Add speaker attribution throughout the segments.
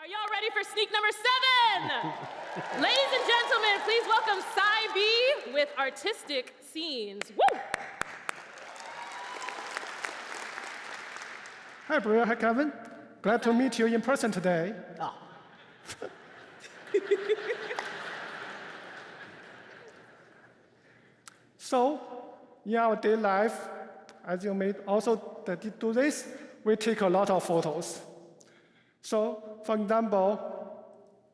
Speaker 1: Are y'all ready for sneak number 7? Ladies and gentlemen, please welcome Cy B with Artistic Scenes. Woo!
Speaker 2: Hi, Bria. Hi, Kevin. Glad to meet you in person today.
Speaker 3: Oh.
Speaker 2: So, in our daily life, as you may also do this, we take a lot of photos. So, for example,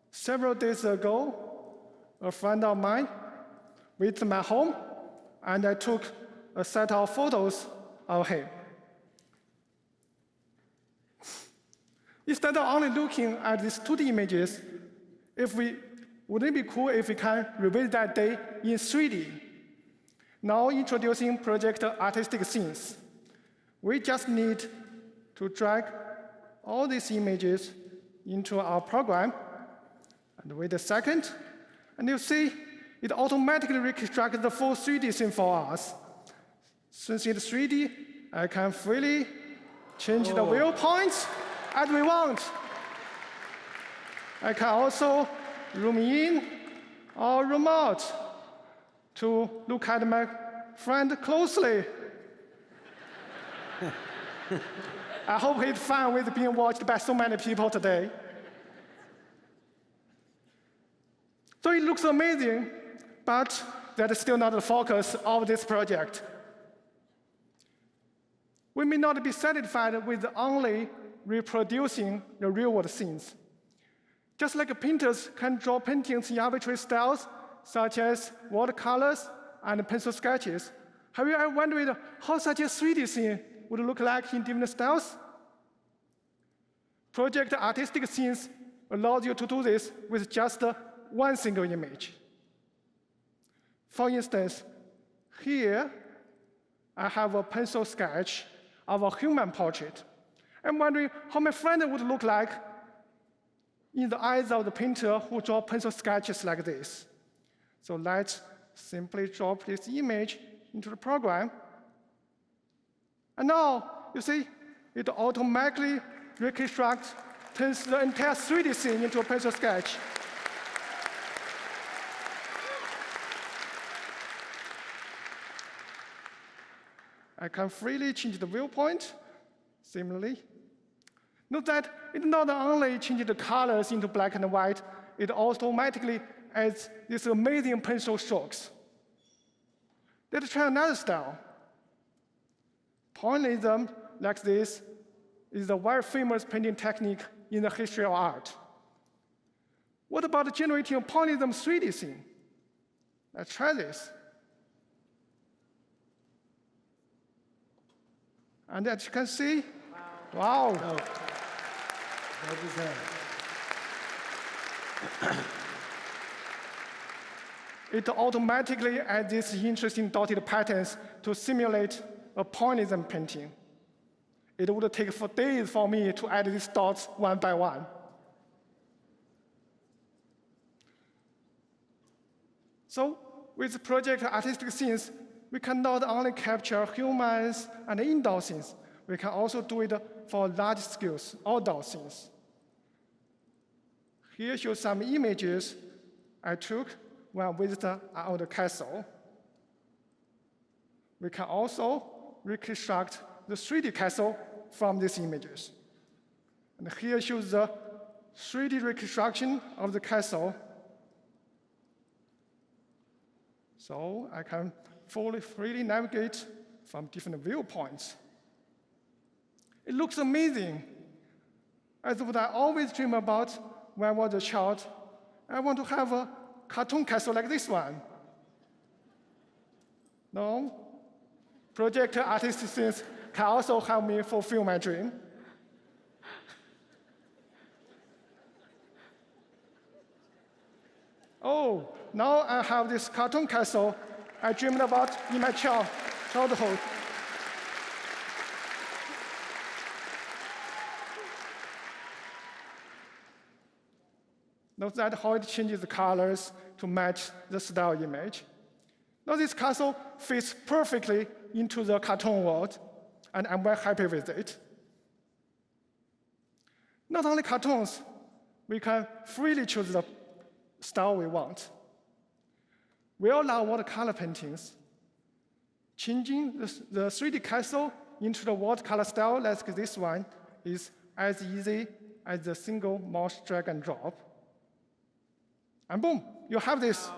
Speaker 2: several days ago, a friend of mine visited my home, and I took a set of photos of him. Instead of only looking at these 2D images, wouldn't it be cool if we can revisit that day in 3D? Now introducing Project Artistic Scenes. We just need to drag all these images into our program, and wait a second, and you see it automatically reconstructs the full 3D scene for us. Since it's 3D, I can freely change the viewpoints as we want. I can also zoom in or zoom out to look at my friend closely. I hope he's fine with being watched by so many people today. So it looks amazing, but that is still not the focus of this project. We may not be satisfied with only reproducing the real-world scenes. Just like painters can draw paintings in arbitrary styles, such as watercolors and pencil sketches, have you ever wondered how such a 3D scene would look like in different styles? Project Artistic Scenes allows you to do this with just one single image. For instance, here I have a pencil sketch of a human portrait. I'm wondering how my friend would look like in the eyes of the painter who draws pencil sketches like this. So let's simply drop this image into the program. And now, you see, it automatically reconstructs, turns the entire 3D scene into a pencil sketch. I can freely change the viewpoint, similarly. Note that it not only changes the colors into black and white, it automatically adds these amazing pencil strokes. Let's try another style. Pointillism, like this, is a very famous painting technique in the history of art. What about generating a pointillism 3D scene? Let's try this. And as you can see, wow.
Speaker 3: Oh. What was that?
Speaker 2: It automatically adds these interesting dotted patterns to simulate a pointillism painting. It would take for days for me to add these dots one by one. So with Project Artistic Scenes, we can not only capture humans and indoor scenes, we can also do it for large scales, outdoor scenes. Here shows some images I took when I visited our castle. We can also reconstruct the 3D castle from these images. And here shows the 3D reconstruction of the castle. So I can freely navigate from different viewpoints. It looks amazing, as what I always dream about when I was a child. I want to have a cartoon castle like this one. No, Project Artistic Scenes can also help me fulfill my dream. Oh, now I have this cartoon castle I dreamed about in my childhood. Note that how it changes the colors to match the style image. Now this castle fits perfectly into the cartoon world, and I'm very happy with it. Not only cartoons, we can freely choose the style we want. We all love watercolor paintings. Changing the 3D castle into the watercolor style, like this one, is as easy as a single mouse drag and drop. And boom, you have this.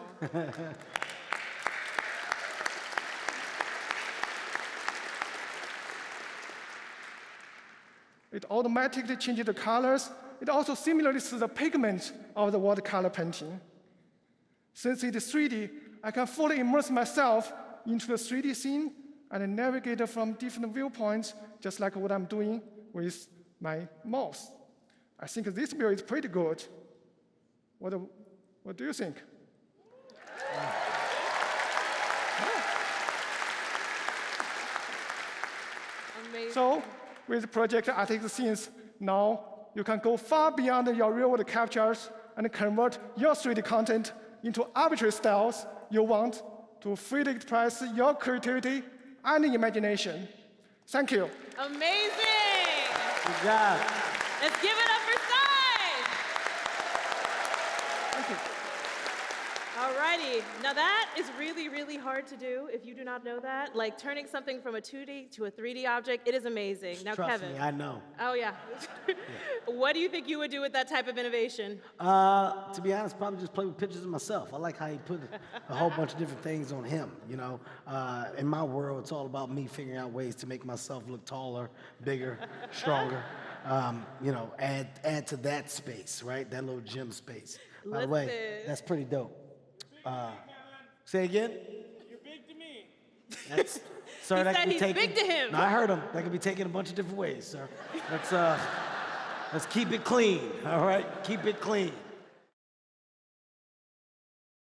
Speaker 2: It automatically changes the colors. It also simulates the pigment of the watercolor painting. Since it is 3D, I can fully immerse myself into the 3D scene and navigate from different viewpoints, just like what I'm doing with my mouse. I think this view is pretty good. What do you think?
Speaker 1: Amazing.
Speaker 2: So, with Project Artist Scenes, now you can go far beyond your real-world captures and convert your 3D content into arbitrary styles you want to freely express your creativity and imagination. Thank you.
Speaker 1: Amazing.
Speaker 3: Good job.
Speaker 1: Let's give it up for Sai.
Speaker 2: Thank you.
Speaker 1: Alrighty, now that is really, really hard to do if you do not know that. Like turning something from a 2D to a 3D object, it is amazing. Now,
Speaker 3: Trust
Speaker 1: Kevin.
Speaker 3: me, I know.
Speaker 1: Oh, yeah. What do you think you would do with that type of innovation?
Speaker 3: To be honest, probably just play with pictures of myself. I like how he put a whole bunch of different things on him, you know. In my world, it's all about me figuring out ways to make myself look taller, bigger, stronger. You know, add to that space, right? That little gym space. By the way,
Speaker 1: Listen.
Speaker 3: that's pretty dope. Say again?
Speaker 4: You're big to me.
Speaker 3: That's, sir,
Speaker 1: He
Speaker 3: that
Speaker 1: said
Speaker 3: could be
Speaker 1: he's
Speaker 3: taken,
Speaker 1: big to him.
Speaker 3: No, I heard him. That could be taken a bunch of different ways, sir. Let's keep it clean, all right? Keep it clean.